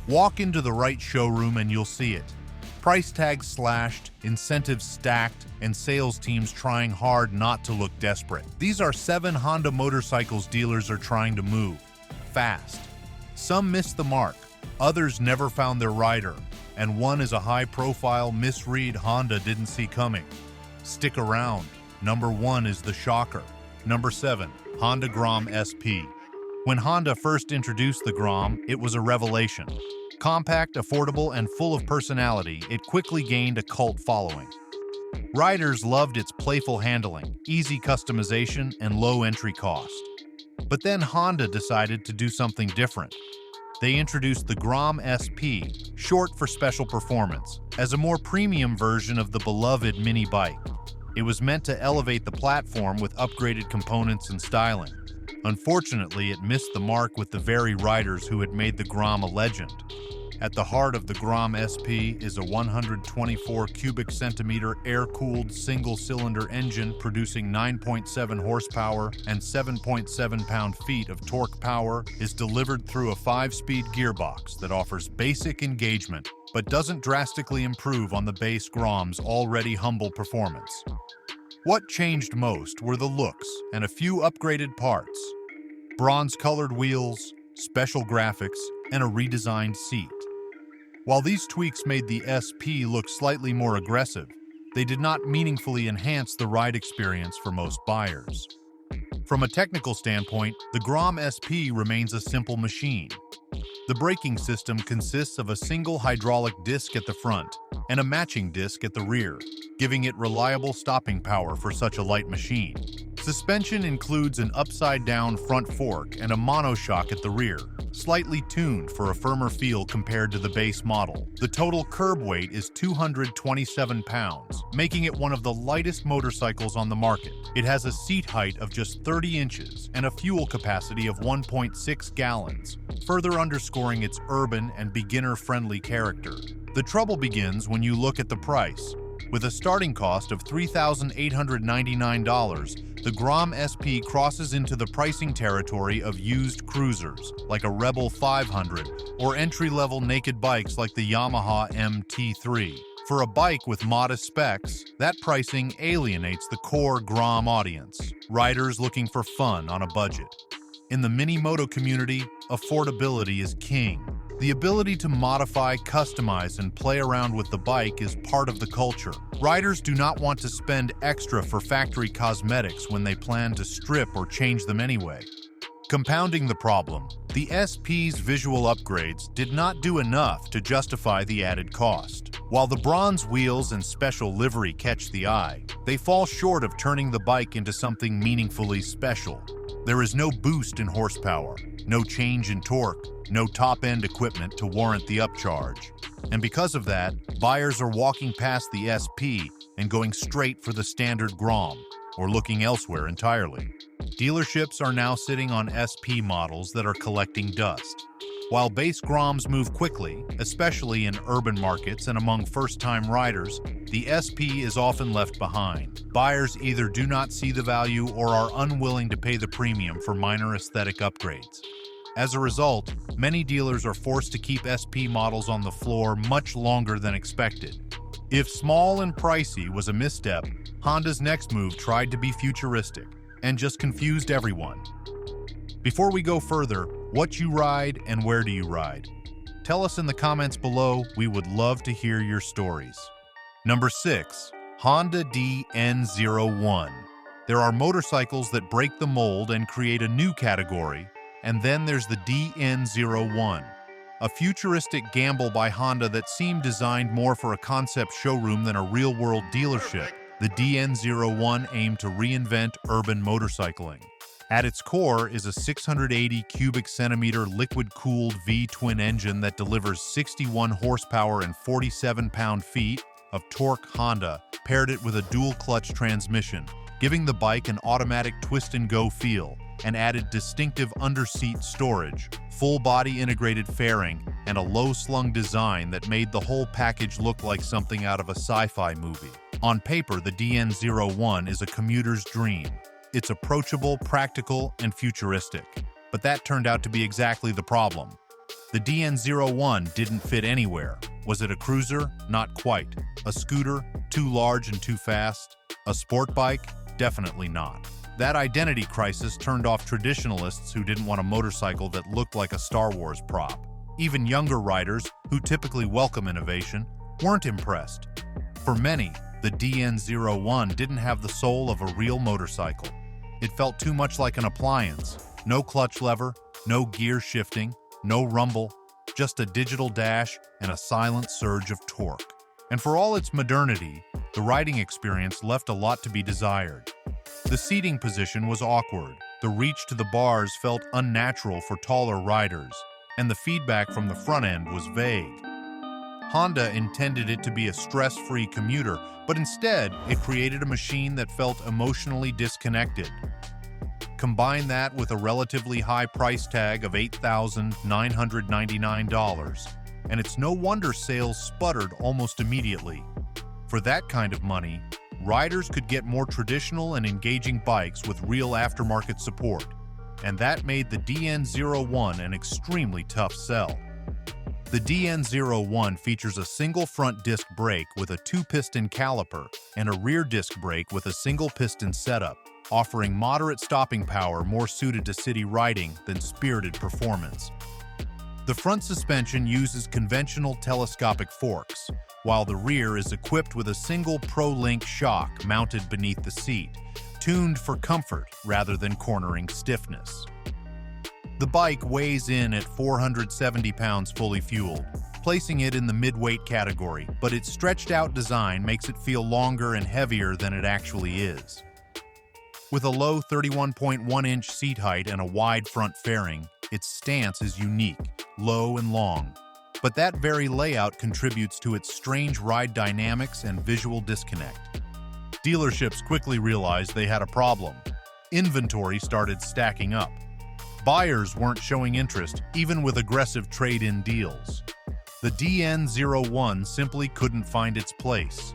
Walk into the right showroom and you'll see it. Price tags slashed, incentives stacked, and sales teams trying hard not to look desperate. These are 7 Honda motorcycles dealers are trying to move fast. Some missed the mark, others never found their rider, and one is a high-profile misread Honda didn't see coming. Stick around. Number 1 is the shocker. Number 7, Honda Grom SP. When Honda first introduced the Grom, it was a revelation. Compact, affordable, and full of personality, it quickly gained a cult following. Riders loved its playful handling, easy customization, and low entry cost. But then Honda decided to do something different. They introduced the Grom SP, short for Special Performance, as a more premium version of the beloved mini bike. It was meant to elevate the platform with upgraded components and styling. Unfortunately, it missed the mark with the very riders who had made the Grom a legend. At the heart of the Grom SP is a 124 cubic centimeter air-cooled single-cylinder engine producing 9.7 horsepower and 7.7 pound-feet of torque power is delivered through a 5-speed gearbox that offers basic engagement but doesn't drastically improve on the base Grom's already humble performance. What changed most were the looks and a few upgraded parts. Bronze-colored wheels, special graphics, and a redesigned seat. While these tweaks made the SP look slightly more aggressive, they did not meaningfully enhance the ride experience for most buyers. From a technical standpoint, the Grom SP remains a simple machine. The braking system consists of a single hydraulic disc at the front and a matching disc at the rear, giving it reliable stopping power for such a light machine. Suspension includes an upside-down front fork and a monoshock at the rear, slightly tuned for a firmer feel compared to the base model. The total curb weight is 227 pounds, making it one of the lightest motorcycles on the market. It has a seat height of just 30 inches and a fuel capacity of 1.6 gallons, further underscoring its urban and beginner-friendly character. The trouble begins when you look at the price. With a starting cost of $3,899, the Grom SP crosses into the pricing territory of used cruisers, like a Rebel 500, or entry-level naked bikes like the Yamaha MT3. For a bike with modest specs, that pricing alienates the core Grom audience, riders looking for fun on a budget. In the mini-moto community, affordability is king. The ability to modify, customize, and play around with the bike is part of the culture. Riders do not want to spend extra for factory cosmetics when they plan to strip or change them anyway. Compounding the problem, the SP's visual upgrades did not do enough to justify the added cost. While the bronze wheels and special livery catch the eye, they fall short of turning the bike into something meaningfully special. There is no boost in horsepower, no change in torque, no top-end equipment to warrant the upcharge. And because of that, buyers are walking past the SP and going straight for the standard Grom, or looking elsewhere entirely. Dealerships are now sitting on SP models that are collecting dust. While base Groms move quickly, especially in urban markets and among first-time riders, the SP is often left behind. Buyers either do not see the value or are unwilling to pay the premium for minor aesthetic upgrades. As a result, many dealers are forced to keep SP models on the floor much longer than expected. If small and pricey was a misstep, Honda's next move tried to be futuristic and just confused everyone. Before we go further, what you ride and where do you ride? Tell us in the comments below. We would love to hear your stories. Number 6. Honda DN01. There are motorcycles that break the mold and create a new category, and then there's the DN01, a futuristic gamble by Honda that seemed designed more for a concept showroom than a real-world dealership. The DN01 aimed to reinvent urban motorcycling. At its core is a 680 cubic centimeter liquid-cooled V-twin engine that delivers 61 horsepower and 47 pound-feet of torque. Honda paired it with a dual-clutch transmission, giving the bike an automatic twist-and-go feel, and added distinctive underseat storage, full-body integrated fairing, and a low-slung design that made the whole package look like something out of a sci-fi movie. On paper, the DN01 is a commuter's dream. It's approachable, practical, and futuristic. But that turned out to be exactly the problem. The DN01 didn't fit anywhere. Was it a cruiser? Not quite. A scooter? Too large and too fast? A sport bike? Definitely not. That identity crisis turned off traditionalists who didn't want a motorcycle that looked like a Star Wars prop. Even younger riders, who typically welcome innovation, weren't impressed. For many, the DN01 didn't have the soul of a real motorcycle. It felt too much like an appliance. No clutch lever, no gear shifting, no rumble, just a digital dash and a silent surge of torque. And for all its modernity, the riding experience left a lot to be desired. The seating position was awkward, the reach to the bars felt unnatural for taller riders, and the feedback from the front end was vague. Honda intended it to be a stress-free commuter, but instead, it created a machine that felt emotionally disconnected. Combine that with a relatively high price tag of $8,999, and it's no wonder sales sputtered almost immediately. For that kind of money, riders could get more traditional and engaging bikes with real aftermarket support, and that made the DN01 an extremely tough sell. The DN01 features a single front disc brake with a 2-piston caliper and a rear disc brake with a single piston setup, offering moderate stopping power more suited to city riding than spirited performance. The front suspension uses conventional telescopic forks, while the rear is equipped with a single Pro-Link shock mounted beneath the seat, tuned for comfort rather than cornering stiffness. The bike weighs in at 470 pounds fully fueled, placing it in the mid-weight category, but its stretched-out design makes it feel longer and heavier than it actually is. With a low 31.1-inch seat height and a wide front fairing, its stance is unique, low and long. But that very layout contributes to its strange ride dynamics and visual disconnect. Dealerships quickly realized they had a problem. Inventory started stacking up. Buyers weren't showing interest, even with aggressive trade-in deals. The DN01 simply couldn't find its place.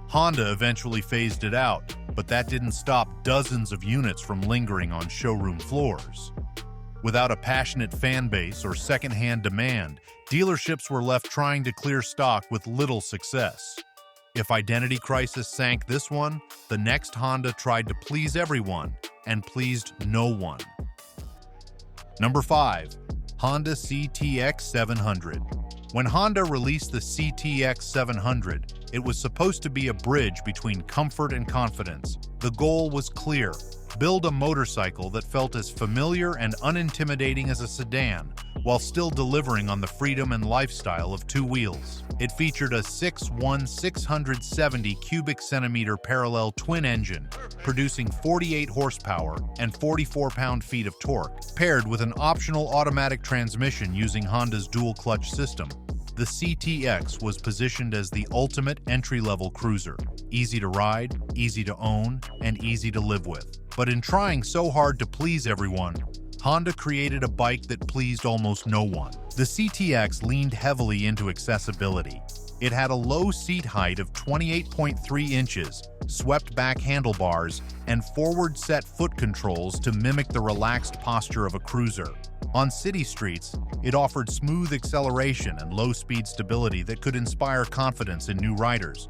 Honda eventually phased it out, but that didn't stop dozens of units from lingering on showroom floors. Without a passionate fan base or second-hand demand, dealerships were left trying to clear stock with little success. If identity crisis sank this one, the next Honda tried to please everyone and pleased no one. Number 5. Honda CTX 700. When Honda released the CTX 700, it was supposed to be a bridge between comfort and confidence. The goal was clear: build a motorcycle that felt as familiar and unintimidating as a sedan, while still delivering on the freedom and lifestyle of two wheels. It featured a 670 cubic centimeter parallel twin engine, producing 48 horsepower and 44 pound-feet of torque, paired with an optional automatic transmission using Honda's dual-clutch system. The CTX was positioned as the ultimate entry-level cruiser, easy to ride, easy to own, and easy to live with. But in trying so hard to please everyone, Honda created a bike that pleased almost no one. The CTX leaned heavily into accessibility. It had a low seat height of 28.3 inches, swept-back handlebars, and forward-set foot controls to mimic the relaxed posture of a cruiser. On city streets, it offered smooth acceleration and low-speed stability that could inspire confidence in new riders.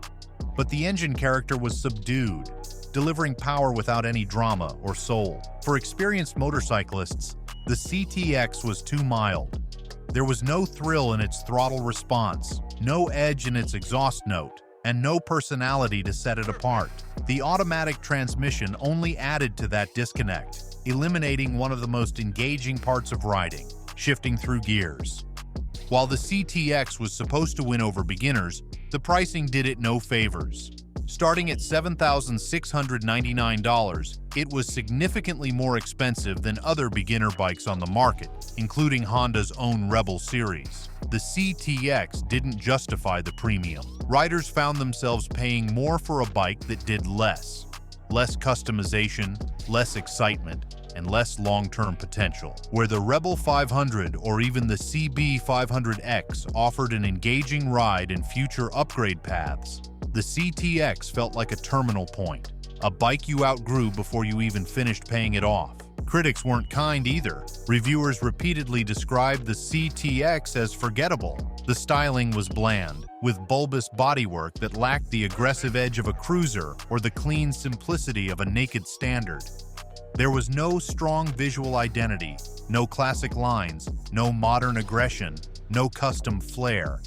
But the engine character was subdued, delivering power without any drama or soul. For experienced motorcyclists, the CTX was too mild. There was no thrill in its throttle response, no edge in its exhaust note, and no personality to set it apart. The automatic transmission only added to that disconnect, eliminating one of the most engaging parts of riding, shifting through gears. While the CTX was supposed to win over beginners, the pricing did it no favors. Starting at $7,699, it was significantly more expensive than other beginner bikes on the market, including Honda's own Rebel series. The CTX didn't justify the premium. Riders found themselves paying more for a bike that did less. Less customization, less excitement, and less long-term potential. Where the Rebel 500 or even the CB 500X offered an engaging ride and future upgrade paths, the CTX felt like a terminal point. a bike you outgrew before you even finished paying it off. Critics weren't kind either. Reviewers repeatedly described the CTX as forgettable. The styling was bland, with bulbous bodywork that lacked the aggressive edge of a cruiser or the clean simplicity of a naked standard. There was no strong visual identity, no classic lines, no modern aggression, no custom flair.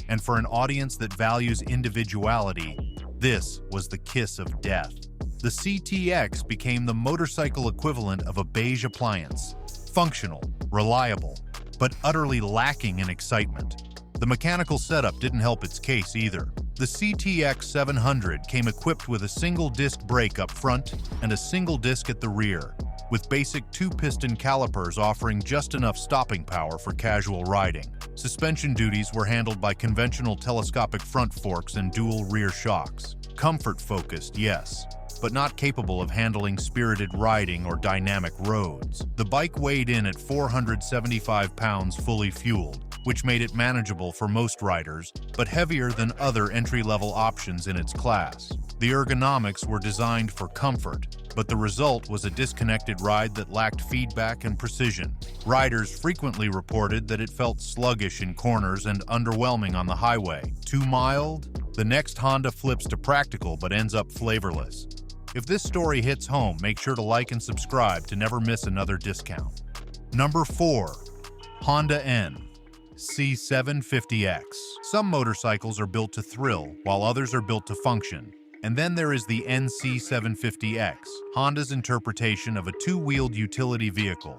And for an audience that values individuality, this was the kiss of death. The CTX became the motorcycle equivalent of a beige appliance, functional, reliable, but utterly lacking in excitement. The mechanical setup didn't help its case either. The CTX 700 came equipped with a single-disc brake up front and a single disc at the rear, with basic two-piston calipers offering just enough stopping power for casual riding. Suspension duties were handled by conventional telescopic front forks and dual rear shocks. Comfort-focused, yes, but not capable of handling spirited riding or dynamic roads. The bike weighed in at 475 pounds fully fueled, which made it manageable for most riders, but heavier than other entry-level options in its class. The ergonomics were designed for comfort, but the result was a disconnected ride that lacked feedback and precision. Riders frequently reported that it felt sluggish in corners and underwhelming on the highway. Too mild? The next Honda flips to practical but ends up flavorless. If this story hits home, make sure to like and subscribe to never miss another discount. Number 4. Honda N C750X. Some motorcycles are built to thrill, while others are built to function. And then there is the NC750X, Honda's interpretation of a two-wheeled utility vehicle.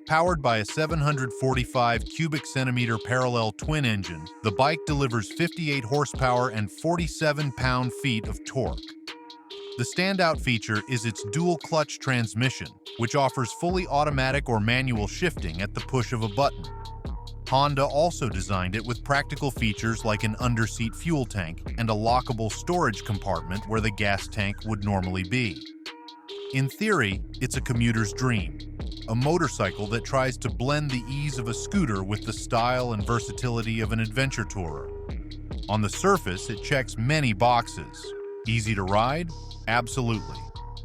Powered by a 745 cubic centimeter parallel twin engine, the bike delivers 58 horsepower and 47 pound-feet of torque. The standout feature is its dual-clutch transmission, which offers fully automatic or manual shifting at the push of a button. Honda also designed it with practical features like an underseat fuel tank and a lockable storage compartment where the gas tank would normally be. In theory, it's a commuter's dream, a motorcycle that tries to blend the ease of a scooter with the style and versatility of an adventure tourer. On the surface, it checks many boxes. Easy to ride? Absolutely.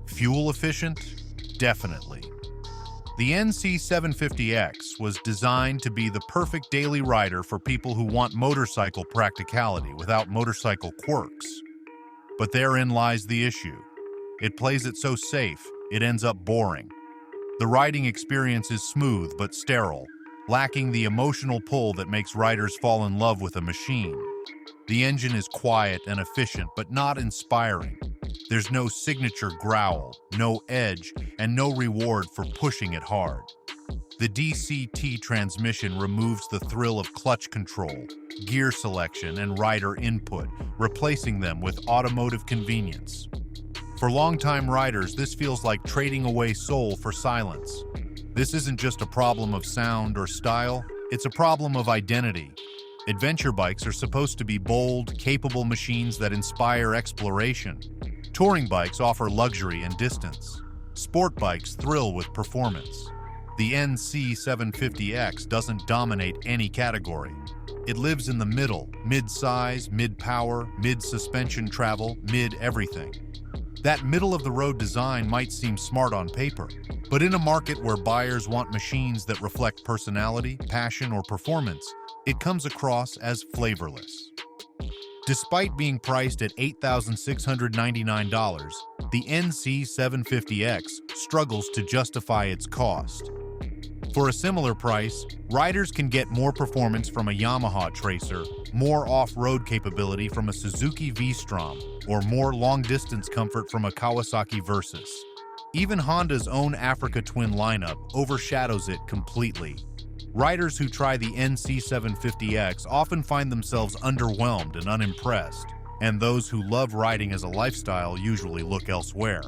Fuel efficient? Definitely. The NC750X was designed to be the perfect daily rider for people who want motorcycle practicality without motorcycle quirks. But therein lies the issue. It plays it so safe, it ends up boring. The riding experience is smooth but sterile, lacking the emotional pull that makes riders fall in love with a machine. The engine is quiet and efficient, but not inspiring. There's no signature growl, no edge, and no reward for pushing it hard. The DCT transmission removes the thrill of clutch control, gear selection, and rider input, replacing them with automotive convenience. For longtime riders, this feels like trading away soul for silence. This isn't just a problem of sound or style, it's a problem of identity. Adventure bikes are supposed to be bold, capable machines that inspire exploration. Touring bikes offer luxury and distance. Sport bikes thrill with performance. The NC750X doesn't dominate any category. It lives in the middle, mid-size, mid-power, mid-suspension travel, mid-everything. That middle-of-the-road design might seem smart on paper, but in a market where buyers want machines that reflect personality, passion, or performance, it comes across as flavorless. Despite being priced at $8,699, the NC750X struggles to justify its cost. For a similar price, riders can get more performance from a Yamaha Tracer, more off-road capability from a Suzuki V-Strom, or more long-distance comfort from a Kawasaki Versys. Even Honda's own Africa Twin lineup overshadows it completely. Riders who try the NC750X often find themselves underwhelmed and unimpressed, and those who love riding as a lifestyle usually look elsewhere.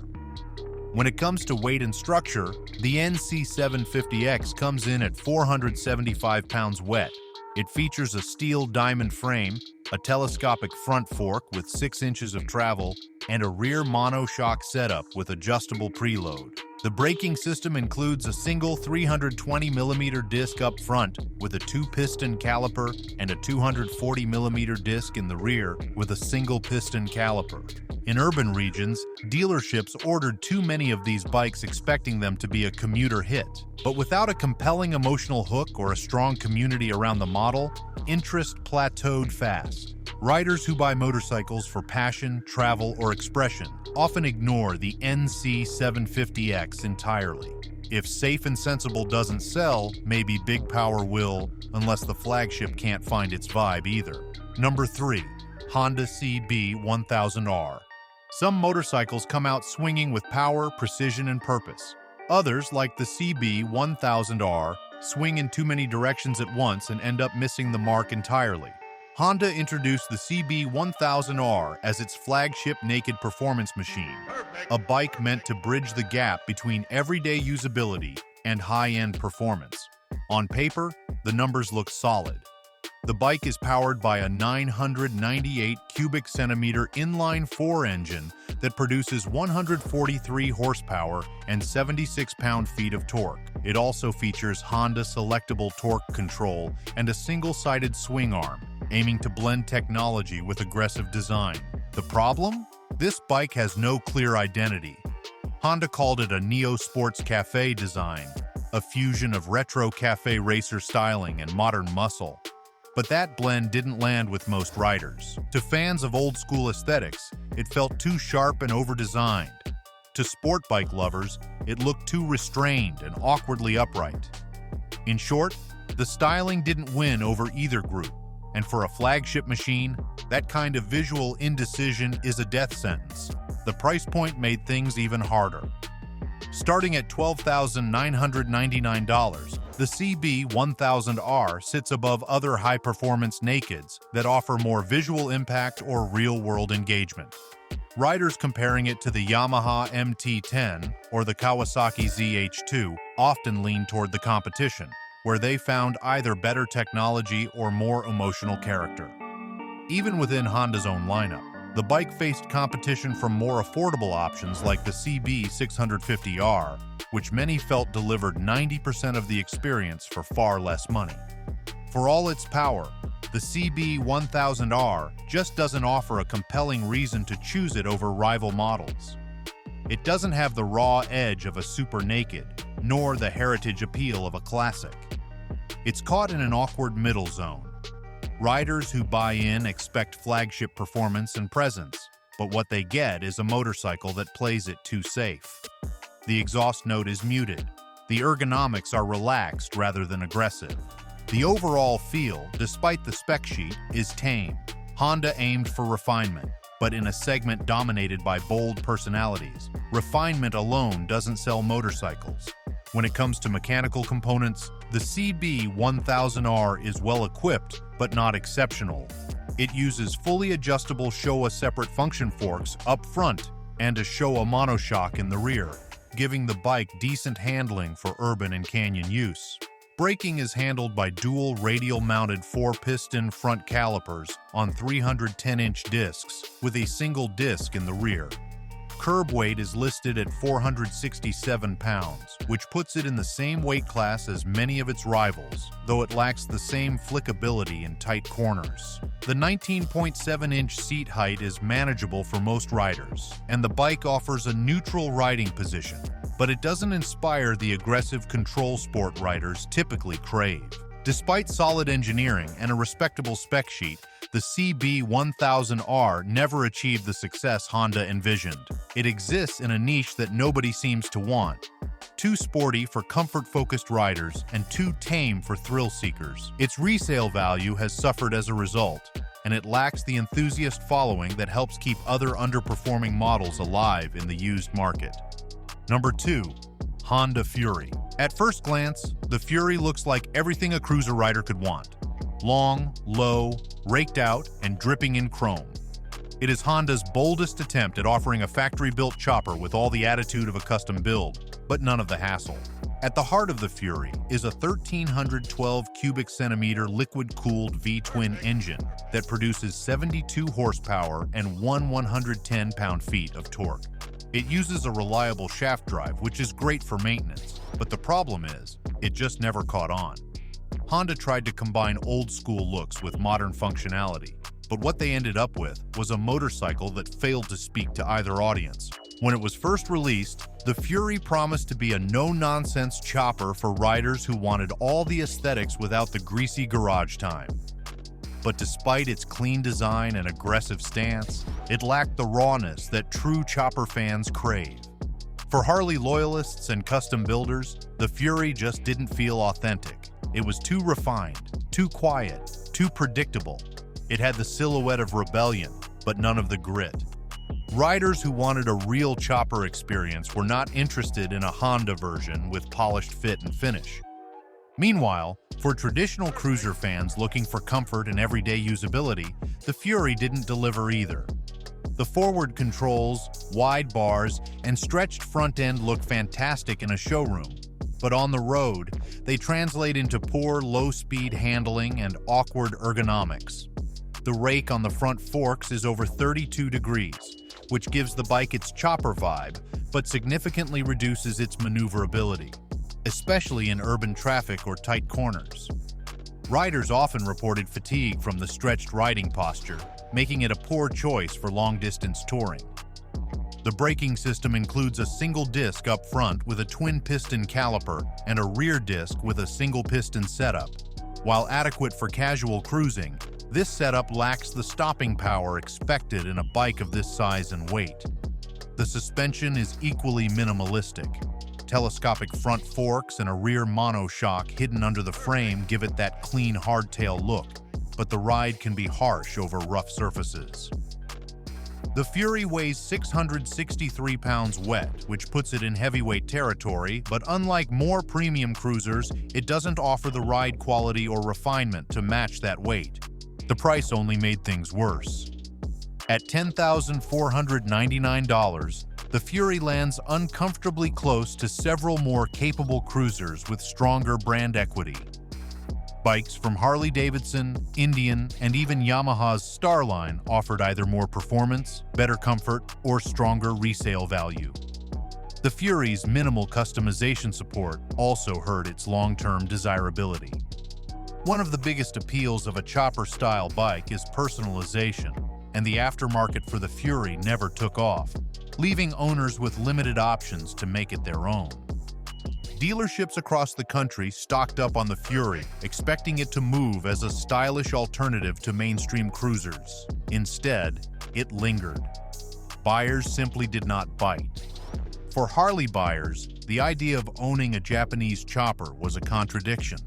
When it comes to weight and structure, the NC750X comes in at 475 pounds wet. It features a steel diamond frame, a telescopic front fork with 6 inches of travel, and a rear monoshock setup with adjustable preload. The braking system includes a single 320mm disc up front with a 2-piston caliper and a 240mm disc in the rear with a single piston caliper. In urban regions, dealerships ordered too many of these bikes expecting them to be a commuter hit. But without a compelling emotional hook or a strong community around the model, interest plateaued fast. Riders who buy motorcycles for passion, travel, or expression often ignore the NC750X entirely. If Safe and Sensible doesn't sell, maybe Big Power will, unless the flagship can't find its vibe either. Number 3. Honda CB1000R. Some motorcycles come out swinging with power, precision, and purpose. Others, like the CB1000R, swing in too many directions at once and end up missing the mark entirely. Honda introduced the CB1000R as its flagship naked performance machine, a bike meant to bridge the gap between everyday usability and high-end performance. On paper, the numbers look solid. The bike is powered by a 998 cubic centimeter inline-4 engine that produces 143 horsepower and 76 pound-feet of torque. It also features Honda selectable torque control and a single-sided swing arm, aiming to blend technology with aggressive design. The problem? This bike has no clear identity. Honda called it a neo-sports cafe design, a fusion of retro cafe racer styling and modern muscle. But that blend didn't land with most riders. To fans of old-school aesthetics, it felt too sharp and over-designed. To sport bike lovers, it looked too restrained and awkwardly upright. In short, the styling didn't win over either group. And for a flagship machine, that kind of visual indecision is a death sentence. The price point made things even harder. Starting at $12,999, the CB1000R sits above other high-performance nakeds that offer more visual impact or real-world engagement. Riders comparing it to the Yamaha MT-10 or the Kawasaki ZH-2 often lean toward the competition, where they found either better technology or more emotional character. Even within Honda's own lineup, the bike faced competition from more affordable options like the CB650R, which many felt delivered 90% of the experience for far less money. For all its power, the CB1000R just doesn't offer a compelling reason to choose it over rival models. It doesn't have the raw edge of a super naked, nor the heritage appeal of a classic. It's caught in an awkward middle zone. Riders who buy in expect flagship performance and presence, but what they get is a motorcycle that plays it too safe. The exhaust note is muted. The ergonomics are relaxed rather than aggressive. The overall feel, despite the spec sheet, is tame. Honda aimed for refinement, but in a segment dominated by bold personalities. Refinement alone doesn't sell motorcycles. When it comes to mechanical components, the CB1000R is well equipped, but not exceptional. It uses fully adjustable Showa separate function forks up front and a Showa monoshock in the rear, giving the bike decent handling for urban and canyon use. Braking is handled by dual radial-mounted 4-piston front calipers on 310-inch discs with a single disc in the rear. Curb weight is listed at 467 pounds, which puts it in the same weight class as many of its rivals, though it lacks the same flickability in tight corners. The 19.7-inch seat height is manageable for most riders, and the bike offers a neutral riding position, but it doesn't inspire the aggressive control sport riders typically crave. Despite solid engineering and a respectable spec sheet, the CB1000R never achieved the success Honda envisioned. It exists in a niche that nobody seems to want. Too sporty for comfort-focused riders and too tame for thrill seekers. Its resale value has suffered as a result, and it lacks the enthusiast following that helps keep other underperforming models alive in the used market. Number 2. Honda Fury. At first glance, the Fury looks like everything a cruiser rider could want. Long, low, raked out, and dripping in chrome. It is Honda's boldest attempt at offering a factory-built chopper with all the attitude of a custom build, but none of the hassle. At the heart of the Fury is a 1,312 cubic centimeter liquid-cooled V-twin engine that produces 72 horsepower and 110 pound-feet of torque. It uses a reliable shaft drive, which is great for maintenance, but the problem is, it just never caught on. Honda tried to combine old-school looks with modern functionality, But what they ended up with was a motorcycle that failed to speak to either audience. When it was first released, the Fury promised to be a no-nonsense chopper for riders who wanted all the aesthetics without the greasy garage time. But despite its clean design and aggressive stance, it lacked the rawness that true chopper fans crave. For Harley loyalists and custom builders, the Fury just didn't feel authentic. It was too refined, too quiet, too predictable. It had the silhouette of rebellion, but none of the grit. Riders who wanted a real chopper experience were not interested in a Honda version with polished fit and finish. Meanwhile, for traditional cruiser fans looking for comfort and everyday usability, the Fury didn't deliver either. The forward controls, wide bars, and stretched front end look fantastic in a showroom, but on the road, they translate into poor low-speed handling and awkward ergonomics. The rake on the front forks is over 32 degrees, which gives the bike its chopper vibe, but significantly reduces its maneuverability, especially in urban traffic or tight corners. Riders often reported fatigue from the stretched riding posture, making it a poor choice for long-distance touring. The braking system includes a single disc up front with a twin-piston caliper and a rear disc with a single-piston setup. While adequate for casual cruising, this setup lacks the stopping power expected in a bike of this size and weight. The suspension is equally minimalistic. Telescopic front forks and a rear monoshock hidden under the frame give it that clean hardtail look, but the ride can be harsh over rough surfaces. The Fury weighs 663 pounds wet, which puts it in heavyweight territory, but unlike more premium cruisers, it doesn't offer the ride quality or refinement to match that weight. The price only made things worse. At $10,499, the Fury lands uncomfortably close to several more capable cruisers with stronger brand equity. Bikes from Harley Davidson, Indian, and even Yamaha's Star line offered either more performance, better comfort, or stronger resale value. The Fury's minimal customization support also hurt its long-term desirability. One of the biggest appeals of a chopper-style bike is personalization, and the aftermarket for the Fury never took off, leaving owners with limited options to make it their own. Dealerships across the country stocked up on the Fury, expecting it to move as a stylish alternative to mainstream cruisers. Instead, it lingered. Buyers simply did not bite. For Harley buyers, the idea of owning a Japanese chopper was a contradiction.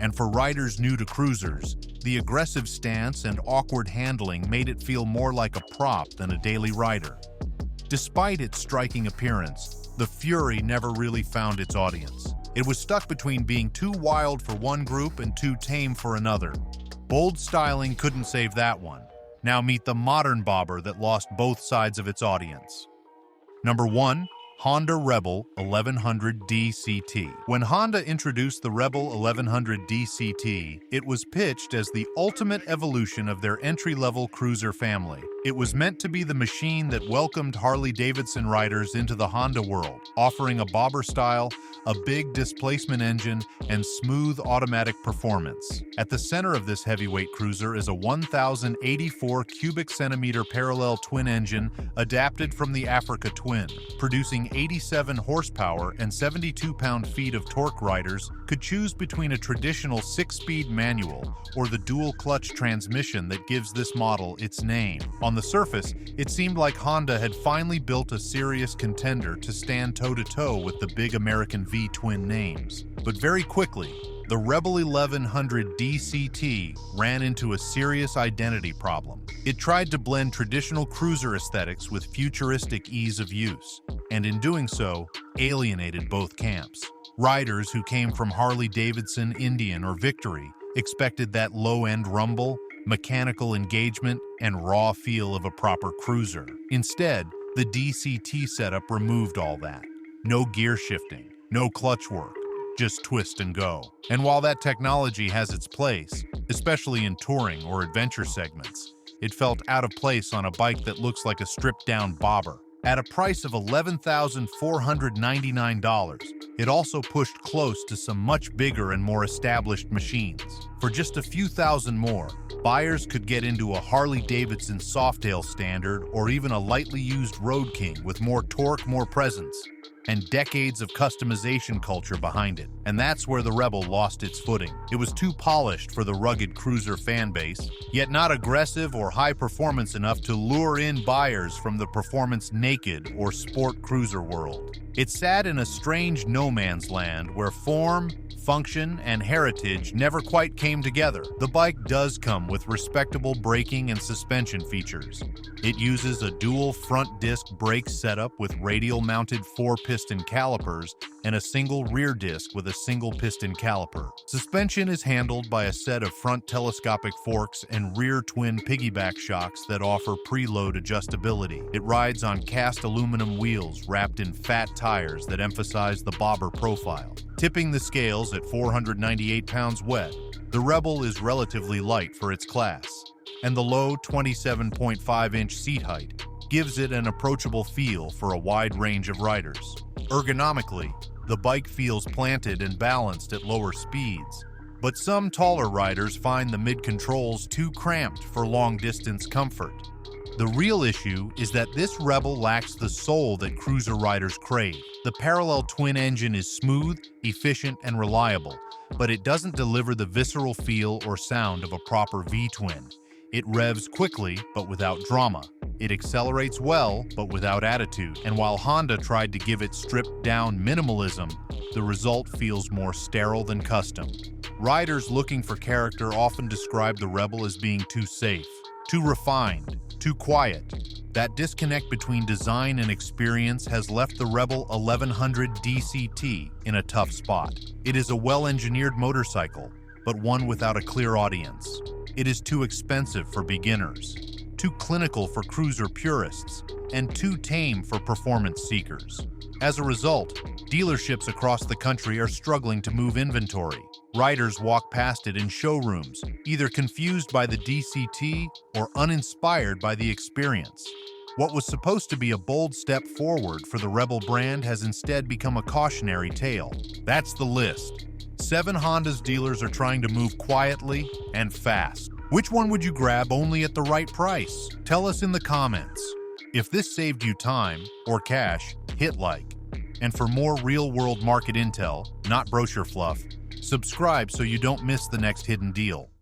And for riders new to cruisers, the aggressive stance and awkward handling made it feel more like a prop than a daily rider. Despite its striking appearance, the Fury never really found its audience. It was stuck between being too wild for one group and too tame for another. Bold styling couldn't save that one. Now meet the modern bobber that lost both sides of its audience. Number 1. Honda Rebel 1100 DCT. When Honda introduced the Rebel 1100 DCT, it was pitched as the ultimate evolution of their entry-level cruiser family. It was meant to be the machine that welcomed Harley-Davidson riders into the Honda world, offering a bobber style, a big displacement engine, and smooth automatic performance. At the center of this heavyweight cruiser is a 1,084 cubic centimeter parallel twin engine adapted from the Africa Twin, producing 87 horsepower and 72 pound-feet of torque. Riders could choose between a traditional 6-speed manual or the dual-clutch transmission that gives this model its name. On the surface, it seemed like Honda had finally built a serious contender to stand toe-to-toe with the big American V-twin names. But very quickly, the Rebel 1100 DCT ran into a serious identity problem. It tried to blend traditional cruiser aesthetics with futuristic ease of use, and in doing so, alienated both camps. Riders who came from Harley-Davidson, Indian, or Victory expected that low-end rumble, mechanical engagement, and raw feel of a proper cruiser. Instead, the DCT setup removed all that. No gear shifting, no clutch work, just twist and go. And while that technology has its place, especially in touring or adventure segments, it felt out of place on a bike that looks like a stripped-down bobber. At a price of $11,499, it also pushed close to some much bigger and more established machines. For just a few thousand more, buyers could get into a Harley-Davidson Softail Standard or even a lightly used Road King with more torque, more presence, and decades of customization culture behind it. And that's where the Rebel lost its footing. It was too polished for the rugged cruiser fan base, yet not aggressive or high performance enough to lure in buyers from the performance naked or sport cruiser world. It sat in a strange no man's land where form, function, and heritage never quite came together. The bike does come with respectable braking and suspension features. It uses a dual front disc brake setup with radial-mounted 4-piston calipers and a single rear disc with a single piston caliper. Suspension is handled by a set of front telescopic forks and rear twin piggyback shocks that offer preload adjustability. It rides on cast aluminum wheels wrapped in fat tires that emphasize the bobber profile. Tipping the scales at 498 pounds wet, the Rebel is relatively light for its class, and the low 27.5-inch seat height gives it an approachable feel for a wide range of riders. Ergonomically, the bike feels planted and balanced at lower speeds, but some taller riders find the mid-controls too cramped for long-distance comfort. The real issue is that this Rebel lacks the soul that cruiser riders crave. The parallel twin engine is smooth, efficient, and reliable, but it doesn't deliver the visceral feel or sound of a proper V-twin. It revs quickly, but without drama. It accelerates well, but without attitude. And while Honda tried to give it stripped-down minimalism, the result feels more sterile than custom. Riders looking for character often describe the Rebel as being too safe, too refined, too quiet. That disconnect between design and experience has left the Rebel 1100 DCT in a tough spot. It is a well-engineered motorcycle, but one without a clear audience. It is too expensive for beginners, too clinical for cruiser purists, and too tame for performance seekers. As a result, dealerships across the country are struggling to move inventory. Riders walk past it in showrooms, either confused by the DCT or uninspired by the experience. What was supposed to be a bold step forward for the Rebel brand has instead become a cautionary tale. That's the list. 7 Honda's dealers are trying to move quietly and fast. Which one would you grab only at the right price? Tell us in the comments. If this saved you time or cash, hit like. And for more real-world market intel, not brochure fluff, subscribe so you don't miss the next hidden deal.